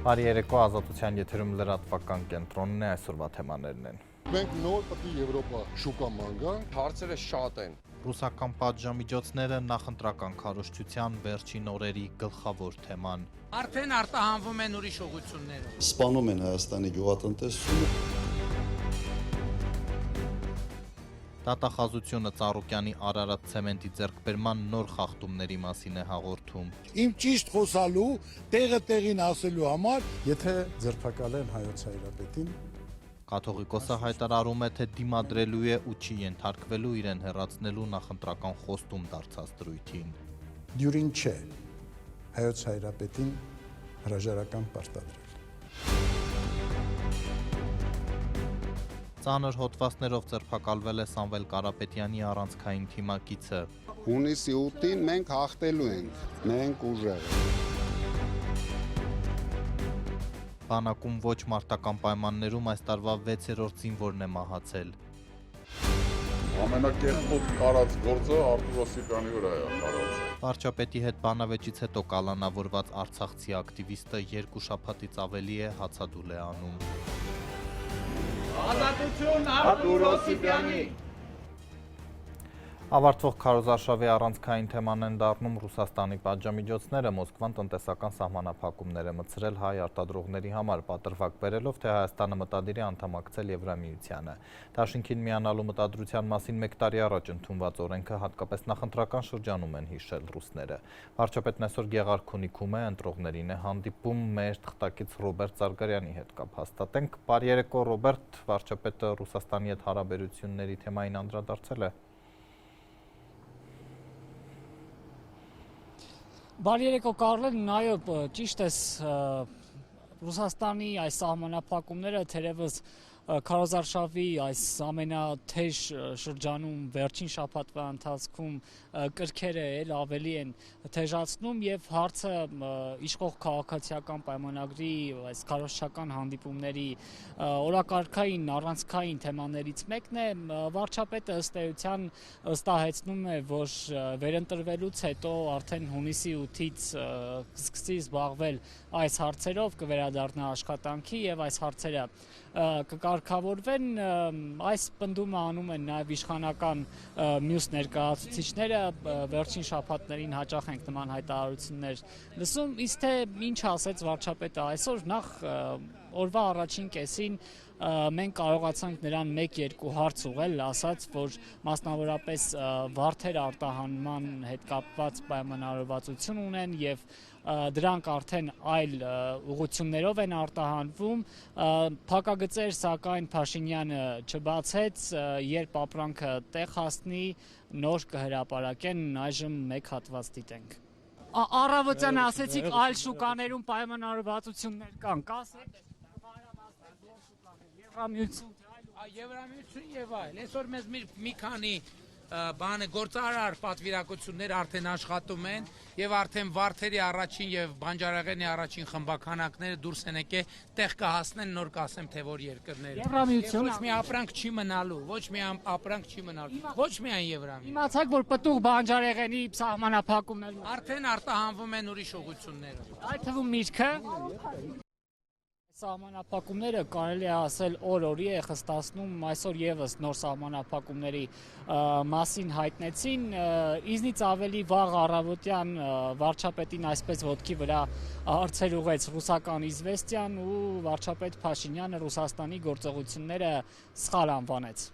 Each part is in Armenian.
Բարի երեկո, Ազատության եթերում լրատվական կենտրոնն է, այսօրվա թեմաներն են։ Մենք նոր պետք է Եվրոպա շուկա մանգանք։ Հարցերը շատ են։ Ռուսական պատժամիջոցները նախընտրական քարոզչության վերջին օրերի գլխավոր թեման։ Արդեն արտահանվում են ուրիշ ուղղությունները։ Սպանում են Հայաստանի գյուղատնտեսությունը։ Դատախազությունը Ծառուկյանի Արարատ ցեմենտի ձեռքբերման նոր խախտումների մասին է հաղորդում։ Իմ ճիշտ խոսալու, տեղը տեղին ասելու համար, Եթե ձերբակալեն հայոց հայրապետին, Կաթողիկոսը հայտարարում է, թե դիմադրելու է ու չի ենթարկվելու իրեն հեռացնելու նախընտրական խոստում դարձած դրույթին։ դյուրին չէ հայոց հայրապետին հրաժարական պարտադրել։ Ծանր հոդվածներով ձերբակալվել է Սամվել Կարապետյանի առանցքային թիմակիցը։ Հունիսի 8-ին մենք հաղթելու ենք, մենք ուժեղ ենք։ Բանակում ոչ մարտական պայմաններում այս տարվա 6-րդ զինվորն է մահացել։ Ամենակեղտոտ կարած գործը Արտուր Օսիպյանի վրա է կարած։ Վարչապետի հետ բանավեճից հետո կալանավորված արցախցի ակտիվիստը 2 շաբաթից ավելի է հացադուլ է անում։ Ազատություն Արտուր Օսիպյանի։ Ավարտվող քարոզարշավի առանցքային թեման են դառնում Ռուսաստանի պատժամիջոցները, Մոսկվան տնտեսական սահմանափակումներ է մտցրել հայ արտադրողների համար, պատրվակ բերելով, թե Հայաստանը մտադիր է անդամակցել Եվրամիությանը։ Դաշինքին միանալու մտադրության մասին 1 տարի առաջ ընդունված օրենքը հատկապես նախընտրական շրջանում են հիշել ռուսները։ Վարչապետն այսօր Գեղարքունիքում է, ընտրողներին է հանդիպում, մեր թղթակից Ռոբերտ Զարգարյանի հետ կապ հաստատենք։ Բարի երեկո, Ռոբերտ, վարչապետը Ռուսաստանի հետ հարաբերությունների թեմային անդրադարձել է։ Բարի երեկո Կարլեն, այո, ճիշտ ես, Ռուսաստանի այս սահմանափակումները թերևս քարոզարշավի այս ամենաթեժ շրջանում վերջին շաբաթվա ընթացքում կրքերը էլ ավելի են թեժացնում եւ հարցը իշխող քաղաքացիական պայմանագրի այս քարոզչական հանդիպումների օրակարգային առանցքային թեմաներից մեկն է։ Վարչապետը ըստ էության ըստահեցնում է, որ վերընտրվելուց հետո արդեն հունիսի 8-ից կսկսի զբաղվել այս հարցերով, կվերադառնա աշխատանքի եւ այս հարցերը կկարգավորվեն, այս պնդումը անում են նաև իշխանական մյուս ներկայացուցիչները, վերջին շաբաթներին հաճախ ենք նման հայտարարություններ լսում, իսկ թե ինչ ասեց վարչապետը այսօր, նախ օրվա առաջին կեսին մենք կարողացանք նրան 1-2 հարց ուղղել, ասաց, որ մասնավորապես վարդեր արտահանման հետ կապված պայմանավորվածություն ունեն եւ դրանք արդեն այլ ուղղություններով են արտահանվում, փակագծեր սակայն Փաշինյանը չբացեց, երբ ապրանքը տեղ հասնի, նոր կհրապարակեն, այժմ 1 հատված դիտենք։ Առավոտյան ասեցիք այլ շուկաներում պայմանավորվածություններ կան, կասեք Եվրամիություն եւ այլ։ Այսօր մեզ մի քանի գործարար պատվիրակություններ արդեն աշխատում են եւ արդեն Վարդերի առաջին եւ Բանջարեղենի առաջին խմբականակները դուրս են եկել, տեղ կհասնեն, նոր կասեմ թե որ երկրները։ Եվրամիություն ոչ մի ապրանք չի մնալու, ոչ մի ապրանք չի մնալու, ոչ միայն Եվրամիություն։ Իմացաք, որ պտուղ Բանջարեղենի սահմանափակումներ Արդեն արտահանվում են ուրիշ ուղղություններով։ այդ թվում միրգը Սահմանափակումները կարելի է ասել օր-օրի է խստացնում, այսօր եւս նոր սահմանափակումների մասին հայտնեցին, իզնից ավելի վաղ առավոտյան վարչապետին այսպես ոտքի վրա հարցեր ուղղեց ռուսական Իզվեստիան ու վարչապետ Փաշինյանը Ռուսաստանի գործողությունները սխալ անվանեց։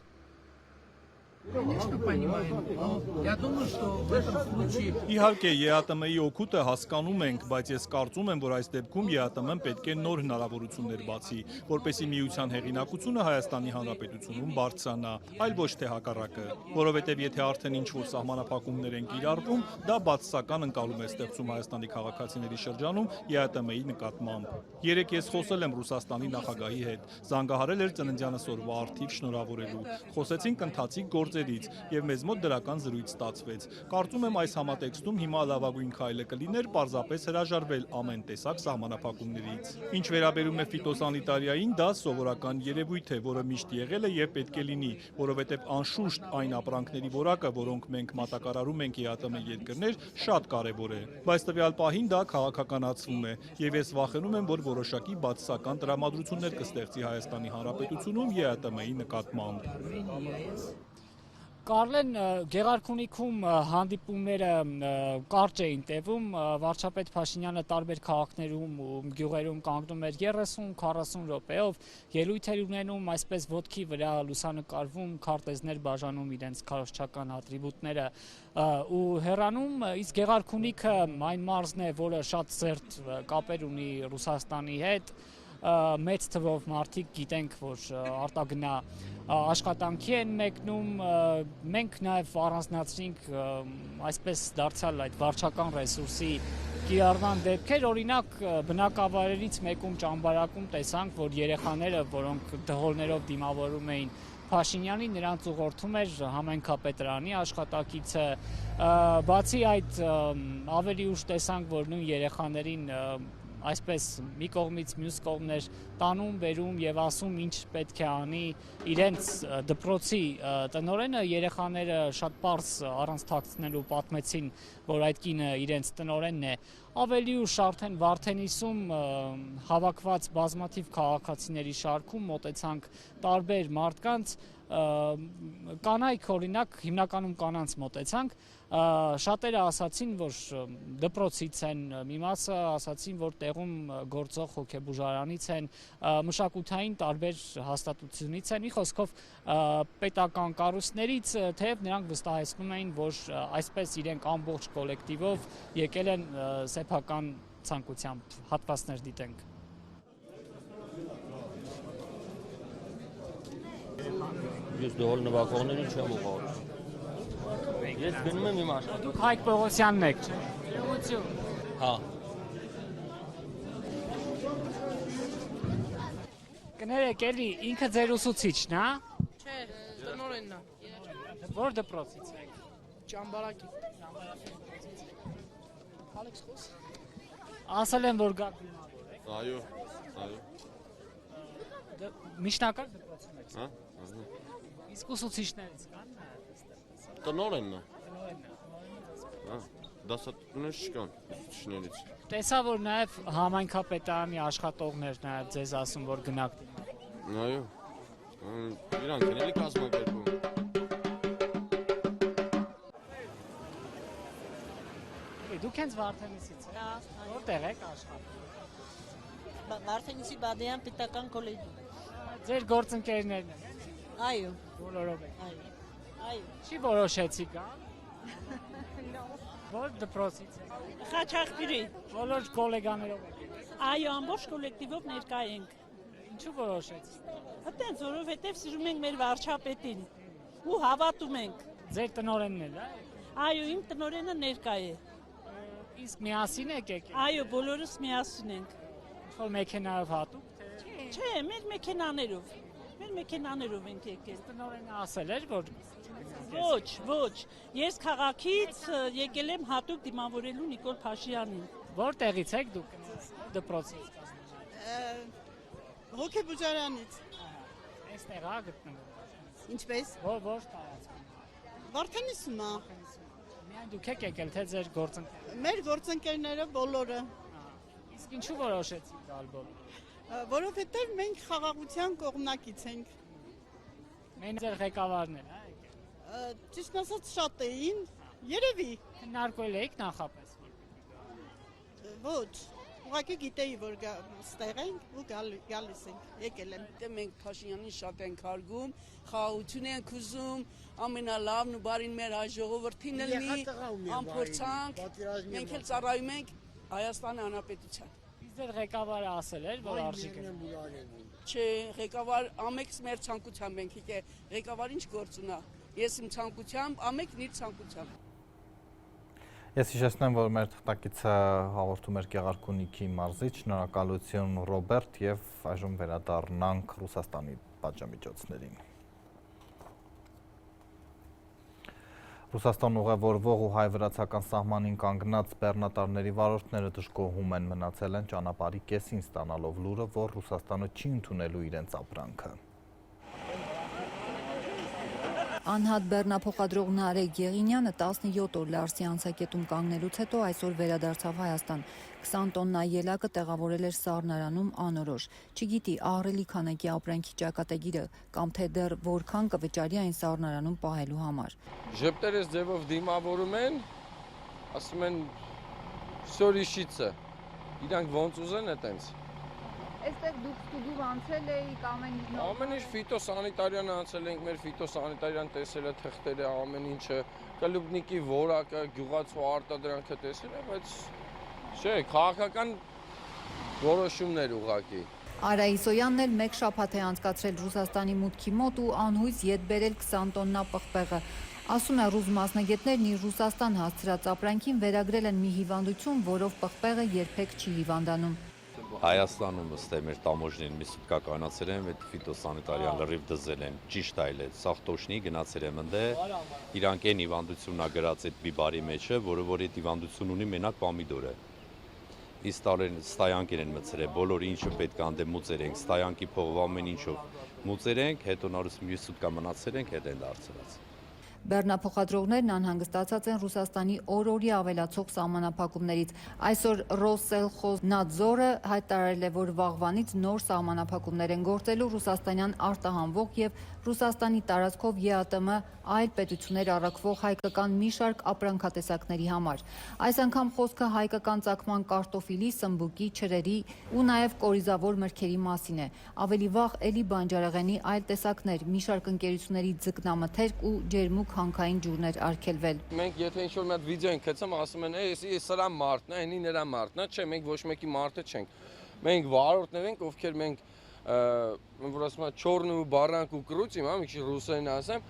Конечно, понимаем, но я думаю, что в этом случае... Իհարկե, ԵԱՏՄ-ի օգուտը հասկանում ենք, բայց ես կարծում եմ, որ այս դեպքում ԵԱՏՄ-ն պետք է նոր հնարավորություններ բացի, որպեսզի միության հեղինակությունը Հայաստանի Հանրապետությունում բարձրանա, այլ ոչ թե հակառակը, որովհետև եթե արդեն ինչ-որ սահմանափակումներ են կիրառվում, դա բացասական ընկալում է ստեղծում Հայաստանի քաղաքացիների շրջանում ԵԱՏՄ-ի նկատմամբ։ Երեկ ես խոսել եմ Ռուսաստանի նախագահի հետ, զանգահարել էր ծննդյանս օրվա առթիվ շնորհավորելու, խոսեցինք ընթացիկ գործերի գործերից եւ մեզ մոտ դրական զրույց ստացվեց։ Կարծում եմ այս համատեքստում հիմա լավագույն քայլը կլիներ պարզապես հրաժարվել ամեն տեսակ սահմանափակումներից։ Ինչ վերաբերում է ֆիտոսանիտարիային, դա սովորական երևույթ է, որը միշտ եղել է եւ պետք է լինի, որովհետեւ անշուշտ այն ապրանքների որակը, որոնք մենք մատակարարում ենք ԵԱՏՄ երկրներ, շատ կարեւոր է։ Բայց տվյալ պահին դա քաղաքականացվում է եւ ես վախենում եմ, որ որոշակի բացասական տրամադրություններ կստեղծի Հայաստանի Հանրապետությունում ԵԱՏՄ-ի նկատմամբ։ Կարլեն, Գեղարքունիքում հանդիպումները կարճ էին տևում, վարչապետ Փաշինյանը տարբեր քաղաքներում ու գյուղերում կանգնում էր 30-40 րոպեով, ելույթ էր ունենում, այսպես ոտքի վրա լուսանկարվում, քարտեզներ բաժանում իրենց քարոզչական ատրիբուտները ու հեռանում, իսկ Գեղարքունիքը այն մարզն է, որը շատ սերտ կապեր ունի Ռուսաստանի հետ, մեծ թվով մարդիկ գիտենք, որ արտագնա աշխատանքի են մեկնում, մենք նաև առանձնացրինք այսպես դարձյալ այդ վարչական ռեսուրսի կիրառման դեպքեր, օրինակ բնակավայրերից մեկում ճամբարակում տեսանք, որ երեխաները, որոնք դհոլներով դիմավորում էին Փաշինյանին, նրանց ուղղորդում էր համայնքապետարանի աշխատակիցը, բացի այդ ավելի ուշ տեսանք, որ նույն երեխաներին այսպես մի կողմից մյուս կողմներ տանում, բերում եւ ասում ինչ պետք է անի իրենց դպրոցի տնօրենը, երեխաները շատ պարզ առանց թաքցնելու պատմեցին, որ այդ կինը իրենց տնօրենն է։ Ավելի ուշ արդեն Վարդենիսում հավաքված բազմաթիվ քաղաքացիների շարքում մոտեցանք տարբեր մարդկանց, կանայք օրինակ, հիմնականում կանանց մոտեցանք, շատերը ասացին, որ դպրոցից են, մի մասը ասացին, որ տեղում գործող հոգեբուժարանից են, մշակութային տարբեր հաստատությունից են, մի խոսքով պետական կառույցներից, թեև նրանք վստահեցնում էին, որ այսպես իրենք ամբողջ կոլեկտիվով եկել են սեփական ցանկությամբ հատվածներ դիտենք։ Ես դոհոլ նվագողներին չեմ ուղղորդում։ Ես գնում եմ իմ աշխատանքը։ Դուք Հայկ Պողոսյանն եք, չէ՞։ Հա։ Կներեք, էլի ինքը ձեր ուսուցիչն է, հա։ Չէ, տնօրենն է։ Որ դպրոցից եք։ Ճամբարակի։ Ալեքս խոս։ Ասել եմ, որ գաք դիմավոր եք։ Այո։ Միջնակարգ դպրոցում եք։ Հա։ Իսկ ուսուցիչներից կան։ Տնօրենն է։ Հա, դասատուներ չկան ուսուցիչներից։ Տեսա, որ նաև համայնքապետարանի աշխատողներ նաև ձեզ ասում, որ գնաք։ Այո։ Իրանք են էլի կազմակերպում։ Դուք հենց Վարդենիսից եք։ Որտեղ եք աշխատում։ Վարդենիսի Բադեյան պետական կոլեջում։ Ձեր գործընկերներն են։ Այո։ Բոլորով եք։ Այո։ Չի որոշեցիք, հա։ Որ դպրոցից եք։ Խաչախբիրի։ Բոլոր գոլեգաներով եք։ Այո, ամբողջ կոլեկտիվով ներկա ենք։ Ինչու որոշեցիք։ Այդտենց, որովհետև սիրում ենք մեր վարչապետին ու հավատում ենք։ Ձեր տնօրենն է, հա։ Այո, իմ տնօրենը ներկա է։ Իսկ միասին եք եկել։ Այո, բոլորս միասին ենք։ Որ մեքենայով հատուկ, թե։ Չէ, մեր մեքենաներով։ Մեր մեքենաներով ենք եկել։ Տնօրենը ասել էր, որ Ոչ, ես քաղաքից եկել եմ հատուկ դիմավորելու Նիկոլ Փաշյանին։ Որտեղից եք դուք դպրոցից։ Հոգեբուժարանից։ Այստեղ է գտնվում։ Ինչպես։ Որ տարածքում։ Վարդենիսում է։ Միայն դուք եք եկել, թե ձեր գործընկերները։ Մեր գործընկերները բոլորը։ Իսկ ինչու որոշեցիք գալ բոլորը։ Որովհետև մենք խաղաղության կողմնակից ենք։ Մենք ձեր ղեկավարն են, հա։ Ճիշտ ասած շատ էին, երևի։ Քննարկվել եք նախապես։ Ոչ, ուղղակի գիտեի, որ ստեղ ենք ու գալիս ենք, եկել եմ։ Դե մենք Փաշինյանին շատ ենք հարգում, խաղաղություն ենք ուզում, ամենալավն ու բարին մեր հայ ժողովրդին լինի, ամփորձանք, մենք էլ ծառայում ենք Հայաստանի Հանրապետության։ Ձեր ղեկավարը ասել էր, որ արժեք է։ Չէ, ղեկավար ամեքս մեր ցանկությամբ ենք եկել, ղեկավար ինչ գործ ունա։ Ես իմ ցանկությամբ, ամեկն իր ցանկությամբ։ Ես հիշեցնեմ, որ մեր թղթակիցը հաղորդում էր Գեղարքունիքի մարզից, շնորհակալություն Ռոբերտ, եւ այժմ վերադառնանք Ռուսաստանի պատժամիջոցներին։ Ռուսաստան ուղևորվող ու հայ-վրացական սահմանին կանգնած բեռնատարների վարորդները դժգոհում են, մնացել են ճանապարհի կեսին ստանալով լուրը, որ Ռուսաստանը չի ընդունելու իրենց ապրանքը։ Անհատ բեռնափոխադրող Նարեկ Եղինյանը 17 օր Լարսի անցակետում կանգնելուց հետո այսօր վերադարձավ Հայաստան։ 20 տոննա ելակը տեղավորել էր սառնարանում անորոշ։ Չգիտի ահռելի քանակի ապրանքի ճակատագիրը կամ թե դեռ որքան կվճարի այն սառնարանում պահելու համար։ Ժպտերես ձևով դիմավորում են, ասում են «Սորիշիցը», իրանք ոնց ուզեն այտենց։ Այստեղ դուք ստուգում անցել էիք ամեն ինչ։ Ամեն ինչ ֆիտոսանիտարիան անցել ենք, մեր ֆիտոսանիտարիան տեսել է թղթերը, ամեն ինչը, կլուբնիկի որակը, գյուղացու արտադրանքը տեսել է, բայց չէ, քաղաքական որոշումներ ուղղակի։ Արայի Սոյանն էլ մեկ շաբաթ է անցկացրել Ռուսաստանի մուտքի մոտ ու անհույս ետ բերել 20 տոննա պղպեղը։ Ասում է, ռուս մասնագետներն իր Ռուսաստան հասցրած ապրանքին վերագրել են մի հիվանդություն, որով պղպեղը երբեք չի հիվանդանում։ Հայաստանում ըստ է մեր տամոժներին մի սուտկա կանացել են, այդ ֆիտոսանիտարիան լրիվ դզել են, ճիշտ այլ է, սաղ տոշնի գնացել եմ ընդե, իրանք են հիվանդությունն ա գրած այդ բիբարի մեջը, որը որ այդ հիվանդություն ունի մենակ պամիդոր է։ Իսկ տարեն ստայանքեր են մցրել, բոլոր ինչը պետք է անդե մուծեր ենք, ստայանքի փողով ամեն ինչով մուծեր ենք, հետո նորից մի սուտկա մնացել ենք, հետ են դարձրած։ Բեռնափոխադրողներն անհանգստացած են Ռուսաստանի օր-օրի ավելացող սահմանափակումներից։ Այսօր Ռոսսելխոզնադզորը հայտարարել է, որ վաղվանից նոր սահմանափակումներ են գործելու ռուսաստանյան արտահանվող եւ Ռուսաստանի տարածքով ԵԱՏՄ այլ պետություններ առաքվող հայկական մի շարք ապրանքատեսակների համար։ Այս անգամ խոսքը հայկական ծագման կարտոֆիլի, սմբուկի, չրերի ու նաեւ կորիզավոր մրգերի մասին է։ Ավելի վաղ էլի բանջարեղենի այլ տեսակներ, մի շարք ընկերությունների ձկնամթերք ու ջերմուկ հանքային ջուրներ արգելվել։ Մենք եթե ինչ-որ մի հատ վիդեո ենք գցում, ասում են, սրա մարդն է, այնի նրա մարդն է, չէ, մենք ոչ մեկի մարդը չենք։ Մենք վարորդներ ենք, ովքեր մենք որ ասում եմ չորն ու բառանք ու կրուցիմ, մի քիչ ռուսերեն ասեմ,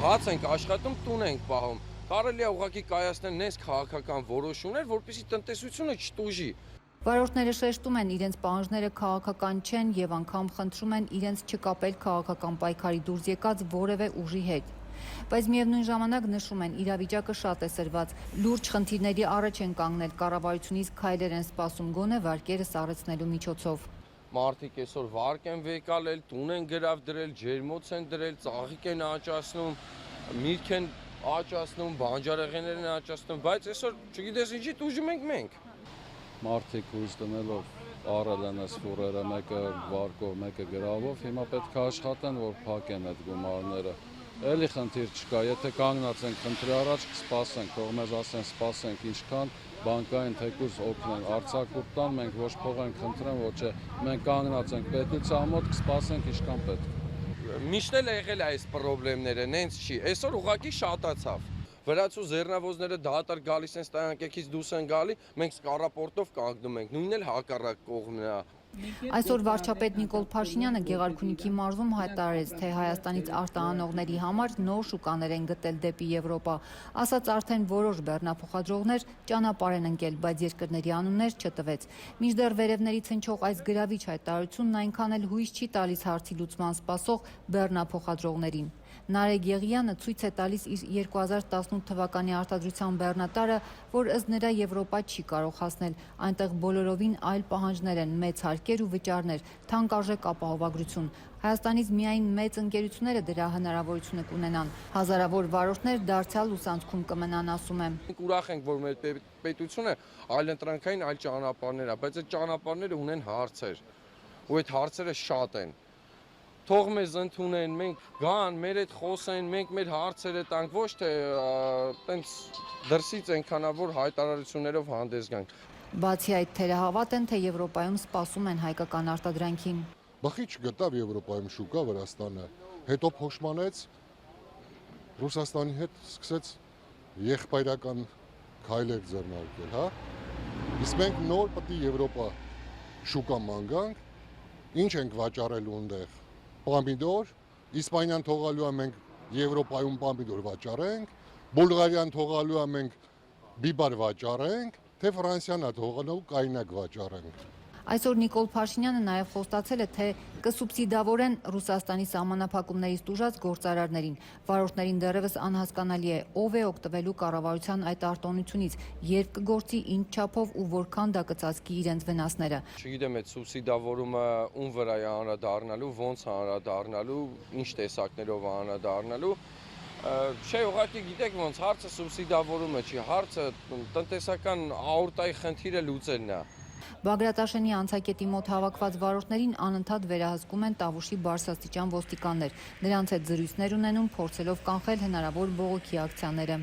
հաց ենք աշխատում, տուն ենք պահում։ Կարելի է ուղղակի կայացնել նենց քաղաքական որոշումներ, որպեսզի տնտեսությունը չտուժի։ Վարորդները շեշտում են, իրենց պահանջները քաղաքական չեն եւ անգամ խնդրում են իրենց չկապել քաղաքական պայքարի դուրս եկած որևէ ուժի հետ։ Բայց միևնույն ժամանակ նշում են, իրավիճակը շատ է սրված, լուրջ խնդիրների առաջ են կանգնել, կառավարությունից քայլեր են սպասում գոնե վարկերը սառեցնելու միջոցով։ Մարդիկ այսօր վարկ են վեկալել, տուն են գրավ դրել, ջերմոց են դրել, ծաղիկ են աճացնում, միրգ են աճացնում, բանջարեղեններ են աճացնում, բայց այսօր չգիտես ինչի տուժում ենք մենք։ Մարդիկ հույս դնելով առել են այս ֆուրերը, մեկը վարկով, մեկը գրավով, հիմա պետք է աշխատեն, որ փակեն այդ գումարները։ Էլի խնդիր չկա, եթե կանգնած ենք խնդրի առաջ կսպասենք, թող մեզ ասեն սպասենք ինչքան բանկային թեկուզ օգնեն, արձակուրդ տան, մենք ոչ փող ենք խնդրեն, ոչ է, մենք կանգնած ենք պետության մոտ, կսպասենք ինչքան պետք։ Միշտ էլ եղել է այս խնդիրները, նենց չի, այսօր ուղղակի շատացավ։ Վրացու զեռնավոզները դատարկ գալիս են ստայանքից դուրս են գալի, մենք սկառապորտով կանգնում ենք, նույնն էլ հակառակ կողմն է։ Այսօր վարչապետ Նիկոլ Փաշինյանը Գեղարքունիքի մարզում հայտարարեց, թե Հայաստանից արտահանողների համար նոր շուկաներ են գտել դեպի Եվրոպա։ Ասաց արդեն որոշ բեռնափոխադրողներ ճանապարհ են ընկել, բայց երկրների անուններ չտվեց։ Մինչդեռ վերևներից հնչող այս գրավիչ հայտարարությունն այնքան էլ հույս չի տալիս հարցի լուծման սպասող բեռնափոխադրողներին։ Նարեկ Եղիյանը ցույց է տալիս իր 2018 թվականի արտադրության բեռնատարը, որ ըստ նրա Եվրոպա չի կարող հասնել, այնտեղ բոլորովին այլ պահանջներ են, մեծ հարկեր ու վճարներ, թանկարժեք ապահովագրություն։ Հայաստանից միայն մեծ ընկերությունները դրա հնարավորությունը կունենան։ Հազարավոր վարորդներ դարձյալ լուսանցքում կմնան, ասում եմ։ Մենք ուրախ ենք, որ մեր պետությունը այլընտրանքային այլ ճանապարհներ է, բայց այդ ճանապարհները ունեն հարցեր, ու այդ հարցերը շատ են։ Թող մեզ ընդունեն, մենք գան, մեր հետ խոսեն, մենք մեր հարցերը տանք, ոչ թե տենց դրսից այնքանավոր հայտարարություններով հանդես գանք։ Բացի այդ, թերահավատ են, թե Եվրոպայում սպասում են հայկական արտադրանքին։ Բխի չգտավ Եվրոպայում շուկա Վրաստանը, հետո փոշմանեց, Ռուսաստանի հետ սկսեց եղբայրական քայլեր ձեռնարկել, հա։ Իսկ մենք նոր պետք է Եվրոպա շուկա ման գանք, ինչ ենք վաճառելու այնտեղ։ Պամիդոր, Իսպանիան թողալու է մենք Եվրոպայում պամիդոր վաճառենք, Բուլղարիան թողալու է մենք բիբար վաճառենք, թե Ֆրանսիան է թողալու կայնակ վաճառենք։ Այսօր Նիկոլ Փաշինյանը նաև խոստացել է, թե կսուբսիդավորեն Ռուսաստանի սահմանափակումներից տուժած գործարարներին։ Վարորդներին դեռևս անհասկանալի է, ով է օգտվելու կառավարության այդ արտոնությունից, երբ կգործի, ինչ չափով ու որքան դա կծածկի իրենց վնասները։ Չգիտեմ, այդ սուբսիդավորումը ում վրա է անդրադառնալու, ոնց է անդրադառնալու, ինչ տեսակներով է անդրադառնալու։ Չէ, ուղղակի գիտեք ոնց հարցը սուբսիդավորումը չի, հարցը տնտեսական աորտայի խնդիրը լուծելն է։ Բագրատաշենի անցակետի մոտ հավաքված վարորդներին անընդհատ վերահսկում են Տավուշի բարձրաստիճան ոստիկաններ։ Նրանց հետ զրույցներ ունենում, փորձելով կանխել հնարավոր բողոքի ակցիաները։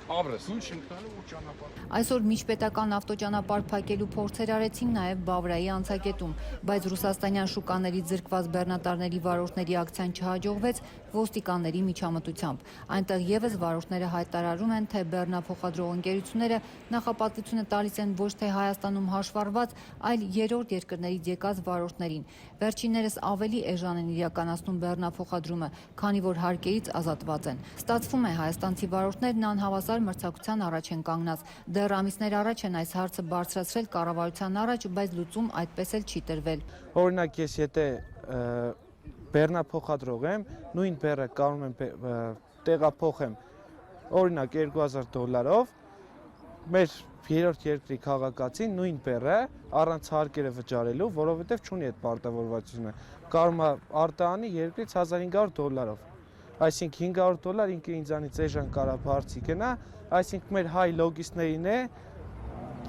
Այսօր միջպետական ավտոճանապարհ փակելու փորձեր արեցին նաև Բավրայի անցակետում, բայց ռուսաստանյան շուկաներից զրկված բեռնատարների վարորդների ակցիան չհաջողվեց ոստիկանների միջամտությամբ։ Այնտեղ եւս վարորդները հայտարարում են, թե բեռնափոխադրող ընկերությունները նախապատվությունը տալիս են ոչ թե Հայաստանում հաշվառված, այլ երրորդ երկրներից եկած վարորդներին։ Վերջիններս ավելի էժան են իրականացնում բեռնափոխադրումը, քանի որ հարկերից ազատված են։ Ստացվում է, հայաստանցի վարորդներն անհավասար մրցակցության առաջ են կանգնած։ Դեռ ամիսներ առաջ են այս հարցը բարձրացրել կառավարության առաջ, բայց լուծում այդպես էլ չի տրվել։ Օրինակ ես եթե բեռնափոխադրող եմ, նույն բեռը կարող եմ տեղափոխեմ օրինակ $2000, մեր երրորդ երկրի քաղաքացին նույն բեռը առանց հարկերը վճարելու, որովհետև չունի այդ պարտավորվածությունը, կարող է արտահանի երկրից $1500։ Այսինքն $500 ինքը ինձանից էժան կարա բարձի գնա, այսինքն մեր հայ լոգիստներին է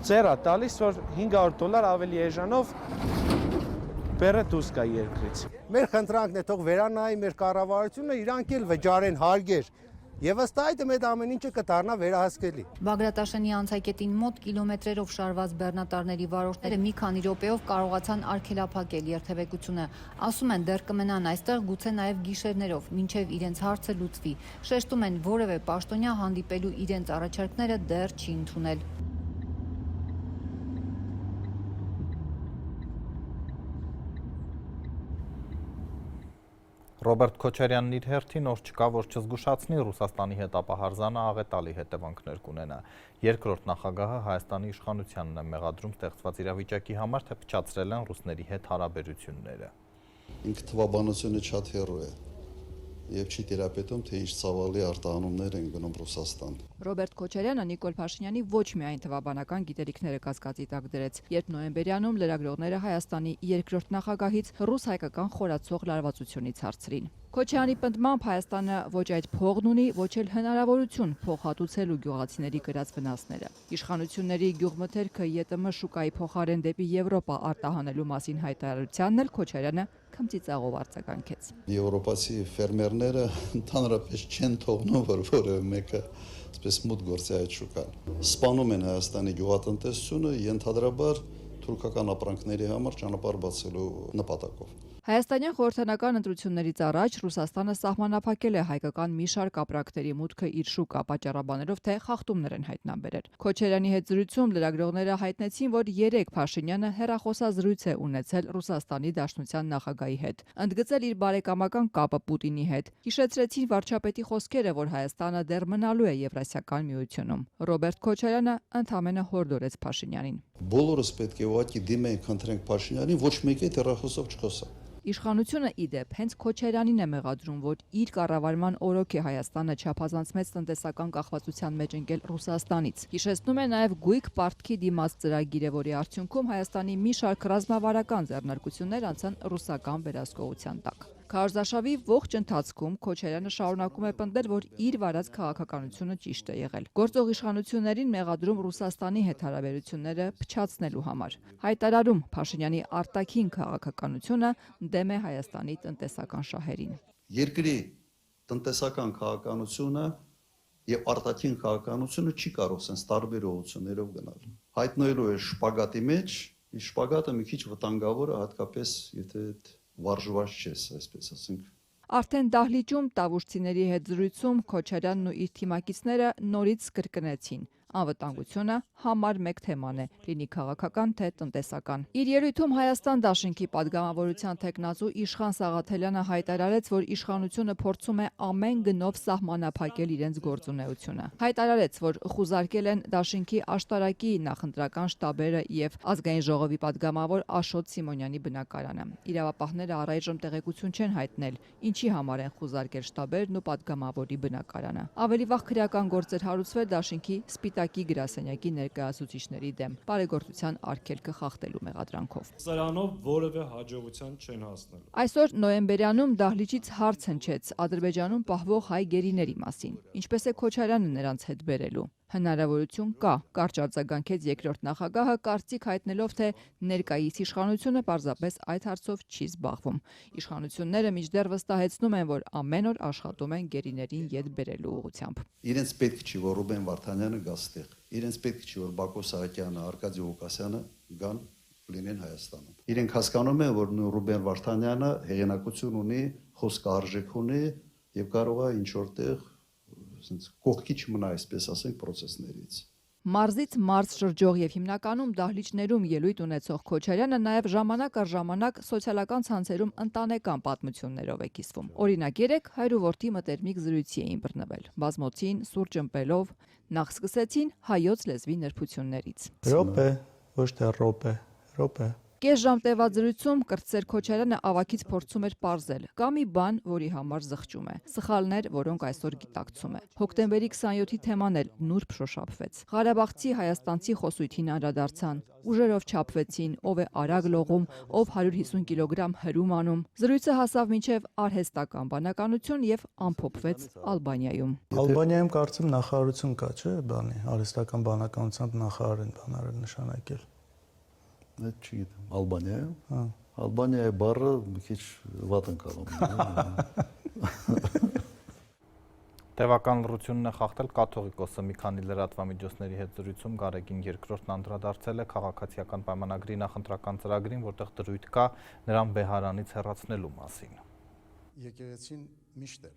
ձեռա տալիս, որ $500 ավելի էժանով բեռը դուրս գա երկրից։ Մեր խնդրանքն է թող վերանայի մեր կառավարությունը, իրանք էլ վճարեն հարկեր։ Եվ ըստ այդմ այդ ամեն ինչը կդառնա վերահսկելի։ Բագրատաշենի անցակետին մոտ կիլոմետրերով շարված բեռնատարների վարորդները մի քանի րոպեով կարողացան արգելափակել երթևեկությունը։ Ասում են դեռ կմնան այստեղ գուցե նաև գիշերներով, մինչև իրենց հարցը լուծվի։ Շեշտում են որևէ պաշտոնյա հանդիպելու իրենց առաջարկները դեռ չի ընդունել։ Ռոբերտ Քոչարյանն իր հերթին օր չկա, որ չզգուշացնի Ռուսաստանի հետ աղետալի հետևանքներ կունենա։ Երկրորդ նախագահը Հայաստանի իշխանությանն է մեղադրում ստեղծված իրավիճակի համար, թե փչացրել են ռուսների հետ հարաբերությունները։ Ինքը թվաբանությունը շատ հեռու է եւ չի տիրապետում, թե ինչ ցավալի արտահանումներ են գնում Ռուսաստան։ Ռոբերտ Քոչարյանը Նիկոլ Փաշինյանի ոչ միայն թվաբանական գիտելիքները կասկածի տակ դրեց, երբ նոյեմբերյանում լրագրողները Հայաստանի երկրորդ նախագահից ռուս-հայկական խորացող լարվածությունից հարցրին։ Քոչարյանի պնդմամբ Հայաստանը ոչ այդ փողն ունի, ոչ էլ հնարավորություն փոխհատուցելու գյուղացիների կրած վնասները։ Իշխանությունների գյուղմթերքը ԵՏՄ շուկայի փոխարեն դեպի Եվրոպա արտահանելու մասին հայտարարությանն էլ Քոչարյանը քմծիծաղով արձագանքեց։ Եվրոպացի ֆերմերները ընդհանրապես չեն թողնում, որ որևէ մեկը այսպես մուտք գործի այդ շուկան։ Սպանում են Հայաստանի գյուղատնտեսությունը ենթադրաբար թուրքական ապրանքների համար ճանապարհ բացելու նպատակով։ Հայաստանյան խորհրդանական ընտրություններից առաջ Ռուսաստանը սահմանափակել է հայկական մի շարք ապրանքների մուտքը իր շուկա, պատճառաբաներով, թե խախտումներ են հայտնաբերել։ Քոչարյանի հետ զրույցում լրագրողները հայտնեցին, որ երեկ Փաշինյանը հեռախոսազրույց է ունեցել Ռուսաստանի Դաշնության նախագահի հետ, ընդգծել իր բարեկամական կապը Պուտինի հետ։ Հիշեցրեցին վարչապետի խոսքերը, որ Հայաստանը դեռ մնալու է Եվրասիական միությունում։ Ռոբերտ Քոչարյանը ընդհանրապես հորդորեց Փաշինյանին։ Բոլորս պետք է ուղղակի դիմենք, խնդրենք Փաշինյանին, ոչ մեկի հեռախոսով չխոսա։ Իշխանությունը ի դեպ հենց Քոչարյանին է մեղադրում, որ իր կառավարման օրոք է Հայաստանը չափազանց մեծ տնտեսական կախվածության մեջ ընկել Ռուսաստանից։ Հիշեցնում է նաև Գույք պարտքի դիմաց ծրագիրը, որի արդյունքում Հայաստանի մի շարք ռազմավարական ձեռնարկություններ անցան ռուսական վերահսկողության տակ։ Քարոզարշավի ողջ ընթացքում Քոչարյանը շարունակում է պնդել, որ իր վարած քաղաքականությունը ճիշտ է եղել։ Գործող իշխանություններին մեղադրում Ռուսաստանի հետ հարաբերությունները փչացնելու համար։ Հայտարարում Փաշինյանի արտաքին քաղաքականությունը դեմ է Հայաստանի տնտեսական շահերին։ Երկրի տնտեսական քաղաքականությունը եւ արտաքին քաղաքականությունը չի կարող sense տարբեր ուղղություններով գնալ։ Հայտնվելու է շպագատի մեջ, իսկ շպագատը մի քիչ վտանգավոր է, հատկապես եթե վարժված չես, այսպես ասենք։ Արդեն դահլիճում տավուշցիների հետ զրույցում Քոչարյանն ու իր թիմակիցները նորից կրկնեցին. Անվտանգությունը համար մեկ թեման է, լինի քաղաքական թե տնտեսական։ Իր ելույթում Հայաստան դաշինքի падգամավորության թեկնածու Իշխան Սաղաթելյանը հայտարարեց, որ իշխանությունը փորձում է ամեն գնով սահմանափակել իրենց գործունեությունը։ Հայտարարեց, որ խուզարկել են դաշինքի աշտարակի նախընտրական շտաբերը եւ ազգային ժողովի падգամավոր Աշոտ Սիմոնյանի բնակարանը։ Իրավապահները առայժմ տեղեկություն չեն հայտնել, ինչի համար են խուզարկել շտաբերն ու падգամավորի բնակարանը։ Ավելի վաղ քրեական գործեր հարուցվել դաշինքի Սպիտակի գրասենյակի ներկայացուցիչների դեմ բարեգործության արգելքը խախտելու մեղադրանքով։ Սրանով որևէ հաջողության չեն հասնել։ Այսօր նոյեմբերյանում դահլիճից հարց հնչեց Ադրբեջանում պահվող հայ գերիների մասին։ Ինչպես է Քոչարյանը նրանց հետ բերելու։ Հնարավորություն կա, կարճ արձագանքեց երկրորդ նախագահը, կարծիք հայտնելով, թե ներկայիս իշխանությունը պարզապես այդ հարցով չի զբաղվում։ Իշխանությունները մինչդեռ վստահեցնում են, որ ամեն օր աշխատում են գերիներին ետ բերելու ուղղությամբ։ Իրենց պետք չի, որ Ռուբեն Վարդանյանը գա ստեղ։ Իրենց պետք չի, որ Բակո Սահակյանը, Արկադի Ղուկասյանը գան լինեն Հայաստանում։ Իրենք հասկանում են, որ Ռուբեն Վարդանյանը հեղինակություն ունի, խոսքը արժեք ունի եւ կարող է ինչ որտեղ կողքի չմնա, այսպես ասենք, պրոցեսներից։ Մարզից մարզ շրջող եւ հիմնականում դահլիճներում ելույթ ունեցող Քոչարյանը նաեւ ժամանակ առ ժամանակ սոցիալական ցանցերում ընտանեկան պատմություններով է կիսվում։ Օրինակ, երեք հայր ու որդի մտերմիկ զրույցի էին բռնվել։ Բազմոցին, սուրճ ըմպելով, նախ սկսեցին հայոց լեզվի նրբություններից։ Ռոպե, ոչ թե ռոպե։ Կես ժամ տևած զրույցում կրտսեր Քոչարյանը ավագից փորձում էր պարզել, կա մի բան, որի համար զղջում է, սխալներ, որոնք այսօր գիտակցում է։ Հոկտեմբերի 27-ի թեման էլ նուրբ շոշափվեց։ Ղարաբաղցի հայաստանցի խոսույթին անդրադարձան, ուժերով չափվեցին, ով է արագ լողում, ով 150 կիլոգրամ հրում անում։ Զրույցը հասավ մինչև արհեստական բանականություն եւ ամփոփվեց Ալբանիայում։ Ալբանիայում կարծեմ նախարարություն կա, չէ՞, բանի, արհեստական բանականության նախարար են բանարել նշանակել։ Այդ չգիտեմ, Ալբանիայում։ Ալբանիայի բառը մի քիչ վատ ընկալում։ Տևական լռությունն է խախտել կաթողիկոսը մի քանի լրատվամիջոցների հետ զրույցում Գարեգին II-ն անդրադարձել է քաղաքացիական պայմանագրի նախընտրական ծրագրին, որտեղ դրույթ կա նրան Բեհարանից հեռացնելու մասին։ Եկեղեցին միշտ էլ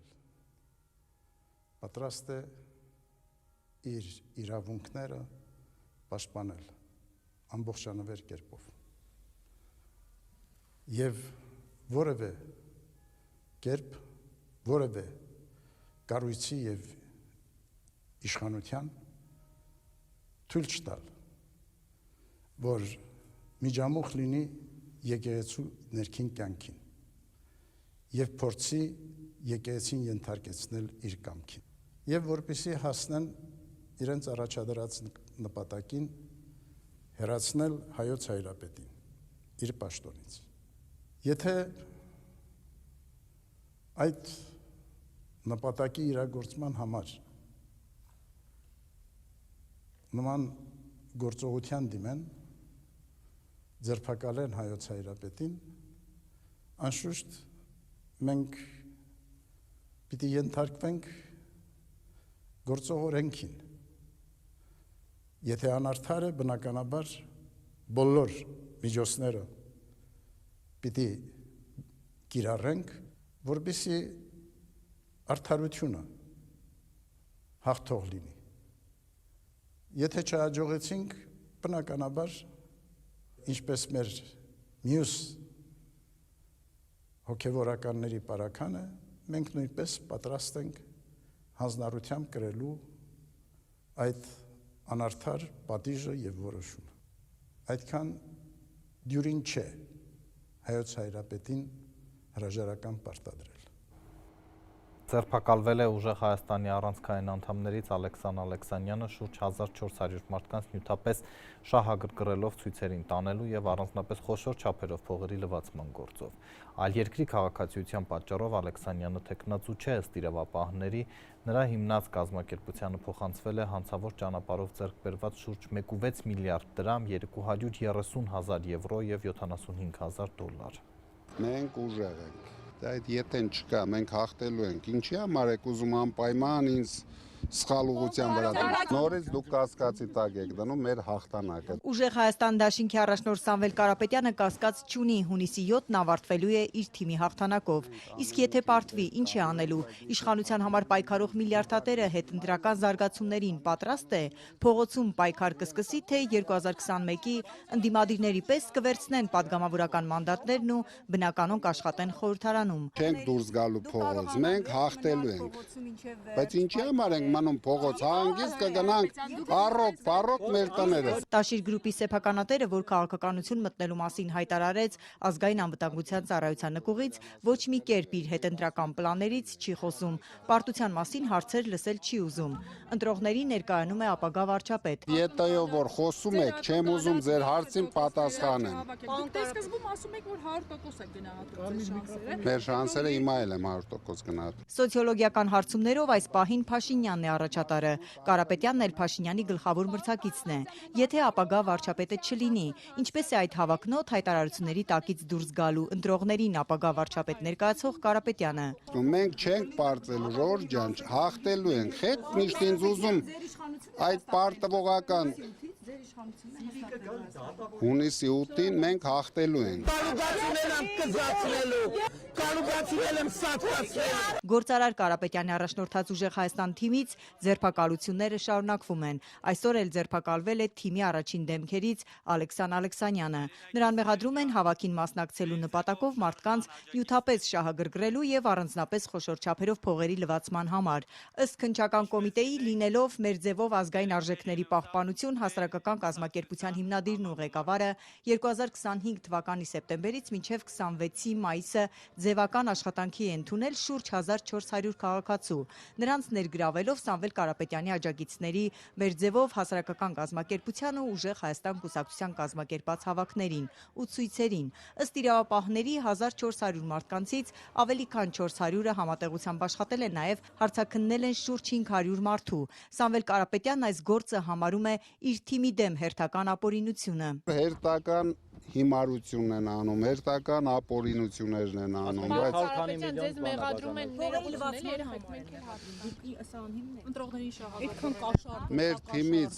պատրաստ է իր իրավունքները պաշտպանել ամբողջանվեր կերպով եւ որևէ կերպ որևէ կառույցի եւ իշխանության թույլ չտալ որ միջամուխ լինի եկեղեցու ներքին կյանքին եւ փորձի եկեղեցին ենթարկեցնել իր կամքին եւ որպեսզի հասնեն իրենց առաջադրած նպատակին հեռացնել հայոց հայրապետին իր պաշտոնից։ Եթե այդ նպատակի իրագործման համար նման գործողության դիմեն ձերբակալեն հայոց հայրապետին, անշուշտ մենք պիտի ենթարկվենք գործողորենքին։ Եթե անարդար է, բնականաբար բոլոր միջոցները պիտի կիրառենք, որպեսզի արդարությունը հաղթող լինի։ Եթե չհաջողեցինք, բնականաբար, ինչպես մեր մյուս հոգևորականների պարականը, մենք նույնպես պատրաստ ենք հանձնառությամբ կրելու այդ անարդար պատիժը եւ որոշումը։ Այդքան դյուրին չէ հայոց հայրապետին հրաժարական պարտադրել։ Ձերբակալվել է ուժեղ Հայաստանի առանցքային անդամներից Ալեքսան Ալեքսանյանը շուրջ 1400 մարդկանց նյութապես շահագրգռելով ցույցերին տանելու եւ առանձնապես խոշոր չափերով փողերի լվացման գործով։ Այլ երկրի քաղաքացիության պատճառով Ալեքսանյանը թեկնածու չէ ըստ իրավապահների, նրա հիմնած կազմակերպությանը փոխանցվել է հանցավոր ճանապարհով ձեռք բերված շուրջ 1.6 միլիարդ դրամ, 230,000 եվրո եւ 75,000 դոլար։ Մենք ուժեղ ենք։ Այդ եթե չկա, մենք հաղթելու ենք։ Ինչի համար եք ուզում անպայման ինձ սխալ ուղղության վրա դնում։ Նորից դուք կասկածի տակ եք դնում մեր հաղթանակը։ Ուժեղ Հայաստան դաշինքի առաջնորդ Սամվել Կարապետյանը կասկած չունի, հունիսի 7-ն ավարտվելու է իր թիմի հաղթանակով։ Իսկ եթե պարտվի, ինչ է անելու։ Իշխանության համար պայքարող միլիարդատերը հետընտրական զարգացումներին պատրաստ է, փողոցում պայքար կսկսի, թե 2021-ի ընդդիմադիրների պես կվերցնեն падգամավորական մանդատներն ու բնականon կաշխատեն խորհրդարանում։ Չենք դուրս գալու փողոց, մենք հաղթելու ենք։ Բայց ինչի համար ենք մնում փողոց, հանգիստ կգնանք առոք մեր տները։ Տաշիր գրուպի սեփականատերը, որ քաղաքականություն մտնելու մասին հայտարարեց ազգային անվտանգության ծառայության նկուղից, ոչ մի կերպ իր հետընտրական պլաններից չի խոսում, պարտության մասին հարցեր լսել չի ուզում։ Ընտրողների ներկայանում է ապագա վարչապետ։ Եթե որ խոսում եք, չեմ ուզում ձեր հարցին պատասխանեմ։ Դե սկզբում ասում եք, որ 100% եք գնահատում ձեր շանսերը։ Մեր շանսերը հիմա էլ եմ 100% գնահատում։ Սոցիոլոգիական հարցումներով այս պահին Փաշինյանն է առաջատարը։ Կարապետյանն էլ Փաշինյանի գլխավոր մրցակիցն է։ Եթե ապագա վարչապետը չլինի, ինչպես է այդ հավակնոտ հայտարարությունների տակից դուրս գալու ընտրողներին ապագա վարչապետ ներկայացող Կարապետյանը։ Մենք չենք պարտվելու, Ժորժ ջան, հաղթելու ենք։ Հետ միշտ ինձ ուզում այդ պարտվողական Հունիսի 8-ին մենք հաղթելու ենք։ Գործարար Կարապետյանի առաջնորդած Ուժեղ Հայաստան թիմից ձերբակալությունները շարունակվում են։ Այսօր էլ ձերբակալվել է թիմի առաջին դեմքերից Ալեքսան Ալեքսանյանը։ Նրան մեղադրում են հավաքին մասնակցելու նպատակով մարդկանց նյութապես շահագրգռելու եւ առանձնապես խոշոր չափերով փողերի լվացման համար։ Ըստ քննչական կոմիտեի լինելով մեր ձևով ազգային արժեքների պահպանություն հասարակական կազմակերպության հիմնադիրն ու ղեկավարը 2025 թվականի սեպտեմբերից մինչև 26-ի մայիսը ձևական աշխատանքի է ընդունել շուրջ 1400 քաղաքացու։ Նրանց ներգրավելով Սամվել Կարապետյանի աջակիցների մեր ձևով հասարակական կազմակերպության ու Ուժեղ Հայաստան կուսակցության կազմակերպած հավաքներին ու ցույցերին։ Ըստ իրավապահների 1400 մարդկանցից ավելի քան 400-ը համատեղությամբ աշխատել են, նաև հարցաքննել են շուրջ 500 մարդու։ Սամվել Կարապետյանն այս գործը համարում է իր թիմի դեմ հերթական ապօրինությունը։ Հերթական հիմարությունն են անում, հերթական ապօրինություններն են անում, բայց ձեզ մեղադրում են ներողությունների ընտրողների շահագրգռում։ Մեր թիմից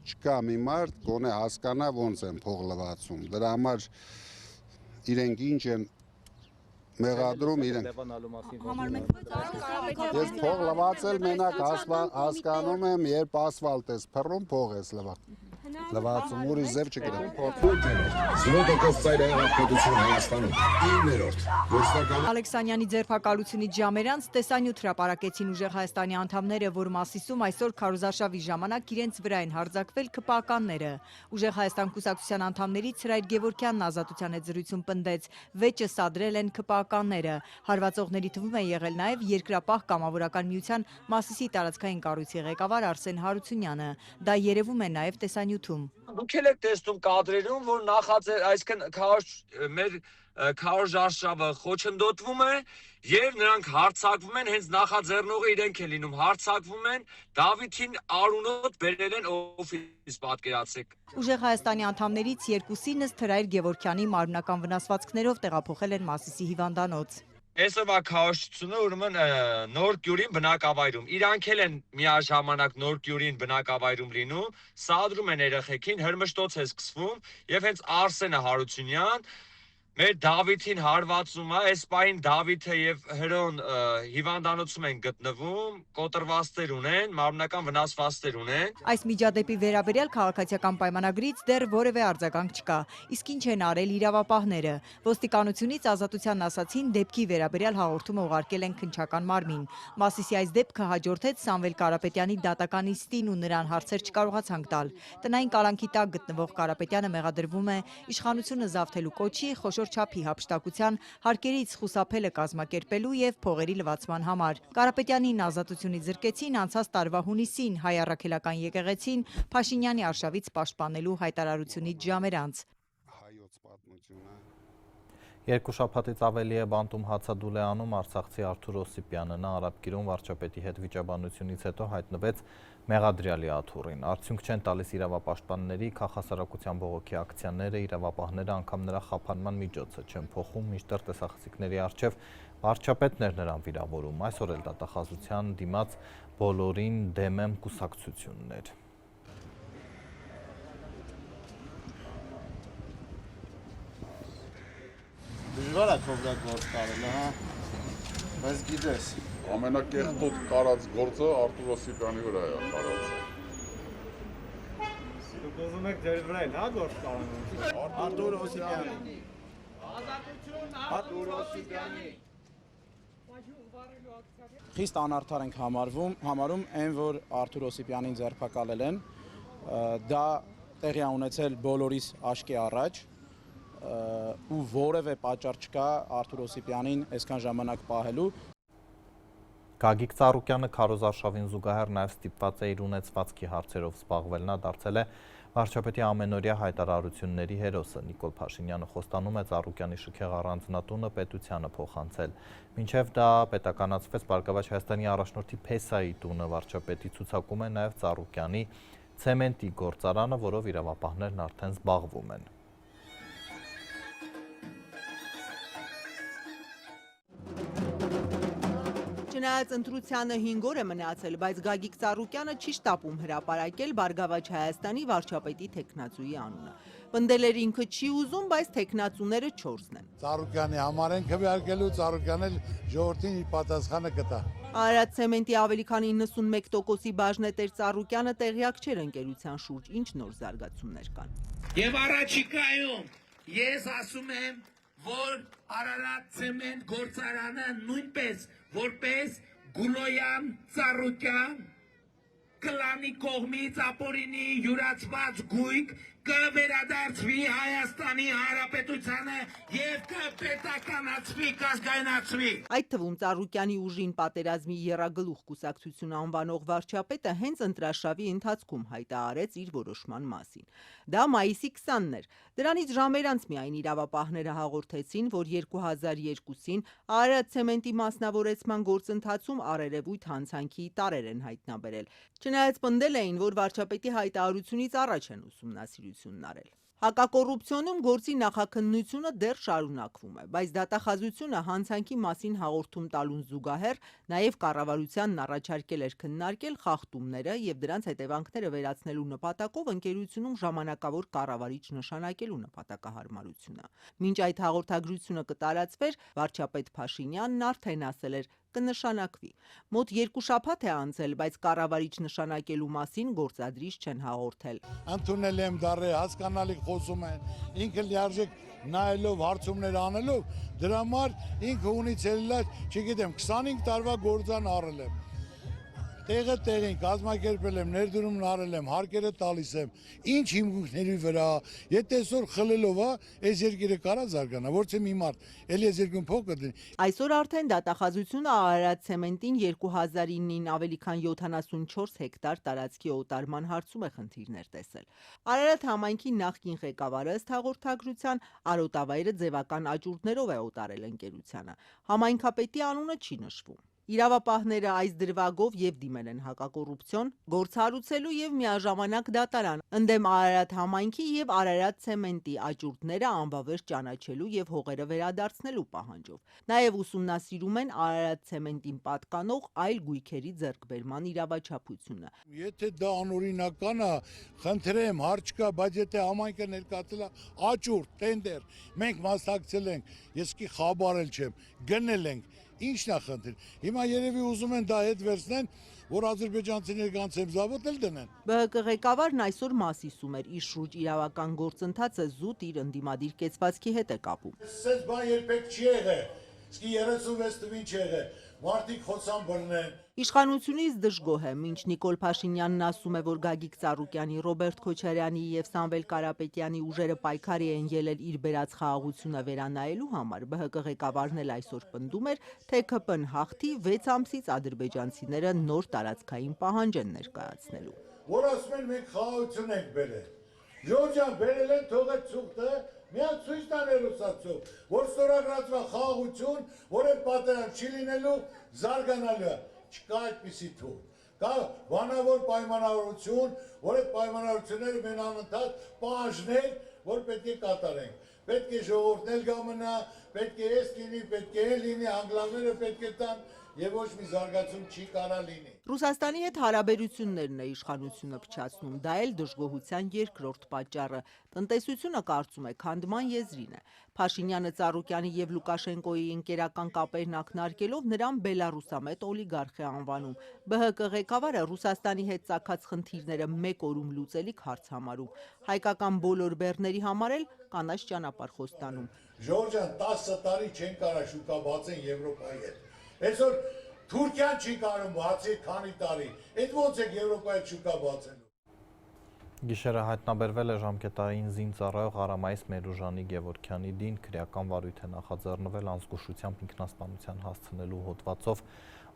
չկա մի մարդ, գոնե հասկանա ոնց են փող լվացում։ Դրա համար իրենք ինչ են մեղադրում իրենք։ Ես փող լվացել մենակ հասկանում եմ, երբ ասֆալտ ես փռում, փող ես լվացում, ուրիշ ձև չգիտեմ։ 0% ծայրահեղափոխություն Հայաստանում 9-րդ Ալեքսանյանի ձերբակալությունից ժամեր անց տեսանյութ հրապարակեցին Ուժեղ Հայաստանի անդամները, որ Մասիսում այսօր քարոզարշավի ժամանակ իրենց վրա են հարձակվել ԿՊԱ-կանները։ Ուժեղ Հայաստան կուսակցության անդամներից Սրայր Գևորգյանն Ազատության հետ զրույցում պնդեց, վեճը սադրել են ԿՊԱ-կանները։ Հարվածողների թվում է եղել նաև Երկրապահ կամավորական միության Մասիսի տարածքային կառույցի ղեկավար Արսեն Հարությունյանը։ Դա երևում է նաև տեսանյութում։ Դուք եք տեսնում կադրերում, որ նախաձեր, այսինքն մեր քարոզարշավը խոչընդոտվում է եւ նրանք հարձակվում են, հենց նախաձեռնողը իրենք են լինում, հարձակվում են, Դավիթին արունոտ բերել են օֆիս, պատկերացրեք։ Ուժեղ Հայաստանի անդամներից երկուսին ըստ Հրայր Գևորգյանի մարմնական վնասվածքներով տեղափոխել են Մասիսի հիվանդանոց։ Այսօրվա քարոզությունը ուրեմն Նոր Գյուրին բնակավայրում։ Իրանք էլ են միաժամանակ Նոր Գյուրին բնակավայրում լինում, սադրում են երեխեքին, հրմշտոց է սկսվում եւ հենց Արսենը Հարությունյան մեր Դավիթին հարվածում է, այս պահին Դավիթը եւ Հրոն հիվանդանոցում են գտնվում, կոտրվածներ ունեն, մարմնական վնասվածքներ ունեն։ Այս միջադեպի վերաբերյալ քաղաքացիական պայմանագրից դեռ որևէ արձագանք չկա։ Իսկ ինչ են արել իրավապահները։ Ոստիկանությունից Ազատությանն ասացին, դեպքի վերաբերյալ հաղորդումը ուղարկել են քննչական մարմին։ Մասիսի այս դեպքը հաջորդեց Սամվել Կարապետյանի դատական իստին ու նրան հարցեր չկարողացանք տալ։ Տնային կալանքի տակ գտնվող Կարապետյանը մեղադրվում է իշխանությունը զավթելու կոչի, խոշոր չափի հափշտակության, հարկերից խուսափելը կազմակերպելու եւ փողերի լվացման համար։ Կարապետյանին ազատությունից զրկեցին անցած տարվա հունիսին հայ առաքելական եկեղեցին Փաշինյանի արշավից պաշտպանելու հայտարարությունից ժամեր անց։ Երկու շաբաթից ավելի է բանտում հացադուլ է անում արցախցի Արթուր Օսիպյանը։ Նա Արաբկիրում վարչապետի հետ վիճաբանությունից հետո հայտնվեց մեղադրյալի աթոռին։ Արդյունք չեն տալիս իրավապաշտպանների, քաղաքասարակության բողոքի ակցիաները, իրավապահները անգամ նրա խափանման միջոցը չեն փոխում, մինչդեռ տեսախցիկների առջև վարչապետն էր նրան վիրավորում։ Այսօր էլ դատախազության դիմաց բոլորին դեմ եմ կուսակցություններ։ Դժվար է քովրակ գործ կարել, հա։ Բայց գիտես, ամենակեղտոտ կարած գործը Արտուր Օսիպյանի վրա է կարած։ Դուք ուզում եք ձեր վրա էլ, հա, գործ կարել։ Արտուր Օսիպյանի։ Արտուր Օսիպյանի։ Խիստ անարդար ենք համարում այն, որ Արտուր Օսիպյանին ձերբակալել են, դա տեղի է ունեցել բոլորիս աչքի առաջ, ու որևէ պատճառ չկա Արտուր Օսիպյանին այսքան ժամանակ պահելու։ Գագիկ Ծառուկյանը քարոզարշավին զուգահեռ նաև ստիպված է իր ունեցվածքի հարցերով զբաղվել, նա դարձել է վարչապետի ամենօրյա հայտարարությունների հերոսը։ Նիկոլ Փաշինյանը խոստանում է Ծառուկյանի շքեղ առանձնատունը պետությանը փոխանցել։ Մինչև դա պետականացվեց Բարգավաճ Հայաստանի առաջնորդի Փեսայի տունը, վարչապետի ցուցակում է նաև Ծառուկյանի ցեմենտի գործարանը, որով իրավապահներն արդեն զբաղվում են։ Չնայած ընտրությանը 5 օր է մնացել, բայց Գագիկ Ծառուկյանը չի շտապում հրապարակել Բարգավաճ Հայաստանի վարչապետի թեկնածուի անունը։ Պնդել էր ինքը չի ուզում, բայց թեկնածուները 4-ն են։ Ծառուկյանի համար են քվեարկելու, Ծառուկյանը ժողովրդին իր պատասխանը կտա։ Արարատ ցեմենտի ավելի քան 91%-ի բաժնետեր Ծառուկյանը տեղյակ չէր ընկերության շուրջ, ինչ նոր զարգացումներ կան։ Եվ առաջիկայում ես ասում եմ, որ Արարատ ցեմենտ գործարանը նույնպես որպես Գուլոյան Ծառուկյան կլանի կողմից ապօրինի յուրացված գույք կվերադարձվի Հայաստանի Հանրապետությանը եւ կպետականացվի, կազգայնացվի։ Այդ թվում Ծառուկյանի ուժին պատերազմի եռագլուխ կուսակցություն անվանող վարչապետը հենց ընտրաշավի ընթացքում հայտարարեց իր որոշման մասին։ Դա մայիսի 20-ն էր։ Դրանից ժամեր անց միայն իրավապահները հաղորդեցին, որ 2002-ին Արարատ ցեմենտի մասնավորեցման գործընթացում առերևույթ հանցանքի տարրեր են հայտնաբերել։ Չնայած պնդել էին, որ վարչապետի հայտարարությունից առաջ են ուսումնասիրությունն արել։ Հակակոռուպցիոնում գործի նախաքննությունը դեռ շարունակվում է, բայց դատախազությունը հանցանքի մասին հաղորդում տալուն զուգահեռ նաև կառավարությանն առաջարկել էր քննարկել խախտումները եւ դրանց հետևանքները վերացնելու նպատակով ընկերությունում ժամանակավոր կառավարիչ նշանակելու նպատակահարմարությունը։ Մինչ այդ հաղորդագրությունը կտարածվեր, վարչապետ Փաշինյանն արդեն ասել էր կնշանակվի։ Մոտ 2 շաբաթ է անցել, բայց կառավարիչ նշանակելու մասին գործադրիչ չեն հաղորդել։ Ընդունել եմ դառը հասկանալի խոսում են, ինքը լիարժեք նայելով հարցումներ անելով, դրա համար ինքը ունի ցելլար, չգիտեմ, 25 տարվա գործան առել եմ։ Տեղը տեղին կազմակերպել եմ, ներդրումն արել եմ, հարկերը տալիս եմ։ Ինչ հիմունքների վրա, եթե այսօր խլելով է, այս երկիրը կարա զարգանա, ոչ թե մի մարդ, էլի այս երկրում փոքր դնի։ Այսօր արդեն դատախազությունը Արարատ ցեմենտին 2009-ին ավելի քան 74 հեկտար տարածքի օտարման հարցում է խնդիրներ տեսել։ Արարատ համայնքի նախկին ղեկավարը ըստ հաղորդագրության արոտավայրը ձևական աճուրդներով է օտարել ընկերությանը։ Համայնքապետի անունը չի նշվում։ Իրավապահները այս դրվագով եւ դիմել են հակակոռուպցիոն, գործ հարուցելու եւ միաժամանակ դատարան, ընդդեմ Արարատ համայնքի եւ Արարատ ցեմենտի աճուրդները անբավեր ճանաչելու եւ հողերը վերադարձնելու պահանջով։ Նաեւ ուսումնասիրում են Արարատ ցեմենտին պատկանող այլ գույքերի ձեռքբերման իրավաչափությունը։ Եթե դա անօրինական է, խնդրեմ, հարց կա, բայց եթե համայնքը ներկայացել է աճուրդ, տենդեր, մենք մասնակցել ենք, ես კი խաբարել չեմ, գնել ենք Ինչն է խնդիր։ Հիմա երևի ուզում են դա հետ վերցնեն, որ ադրբեջանցիները կանցեմ զավոտ էլ դնեն։ ԲՀԿ ղեկավարն այսօր մասիսում էր իր շուրջ իրավական գործընթացը զուտ իր ընդդիմադիր կեցվածքի հետ է կապում։ Սենց բան երբեք չի եղել։ Իսկ 36 թվին չի եղել։ Մարդիկ խոցան բռնեն։ Իշխանությունից դժգոհ է, մինչ Նիկոլ Փաշինյանն ասում է, որ Գագիկ Ծառուկյանի, Ռոբերտ Քոչարյանի եւ Սամվել Կարապետյանի ուժերը պայքարի են ելել իր բերած խաղաղությունը վերանայելու համար, ԲՀԿ ղեկավարն էլ այսօր պնդում էր, թե ԿՊ-ն հաղթի 6 ամսից ադրբեջանցիները նոր տարածքային պահանջ են ներկայացնելու։ Որ ասում են մենք խաղաղություն ենք բերել։ Ժորժան բերել են թողել ցուղթը, միան ցույց տան ռուսացու, որ ստորագրածվա խաղաղություն, որ այդ պատերազմ չի լինելու, զարգանալու չկա այդպիսի թուղթ, կա բանավոր պայմանավորություն, որ այդ պայմանավորությունները մեն անընդհատ պահանջներ, որ պետք է կատարենք, պետք է ժողովուրդն էլ գա մնա, պետք է էս լինի, պետք է էլ լինի, անգլաները պետք է տան, եւ ոչ մի զարգացում չի կարա լինի։ Ռուսաստանի հետ հարաբերություններն է իշխանությունը փչացնում, դա էլ դժգոհության երկրորդ պատճառը։ Տնտեսությունը, կարծում է, քանդման եզրին է։ Փաշինյանը Ծառուկյանի եւ Լուկաշենկոյի ընկերական կապերն ակնարկելով նրան բելարուսամետ օլիգարխ է անվանում։ ԲՀԿ ղեկավարը Ռուսաստանի հետ ծագած խնդիրները մեկ օրում լուծելիք հարց համարում։ Հայկական բոլոր բեռների համար էլ կանաչ ճանապարհ խոստանում։ Ժողովուրդ ջան, 10 տարի չեն կարա շուկա բացեն Եվրոպայի հետ։ Այսօր Թուրքիան չի կարող բացի քանի տարի։ Այդ ո՞նց է Եվրոպայի շուկա բացելու։ Գիշերը հայտնաբերվել է ժամկետային զինծառայող Արամայիս Մերուժանի Գևորգյանի դին, քրեական վարույթ է նախաձեռնվել անզգուշությամբ ինքնասպանության հասցնելու հոդվածով,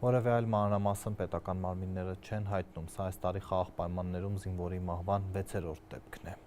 որևէ այլ մանրամասն պետական մարմինները չեն հայտնում։ Սա այս տարի խաղաղ պայմաններում զինվորի մահվան 6-րդ դեպքն է։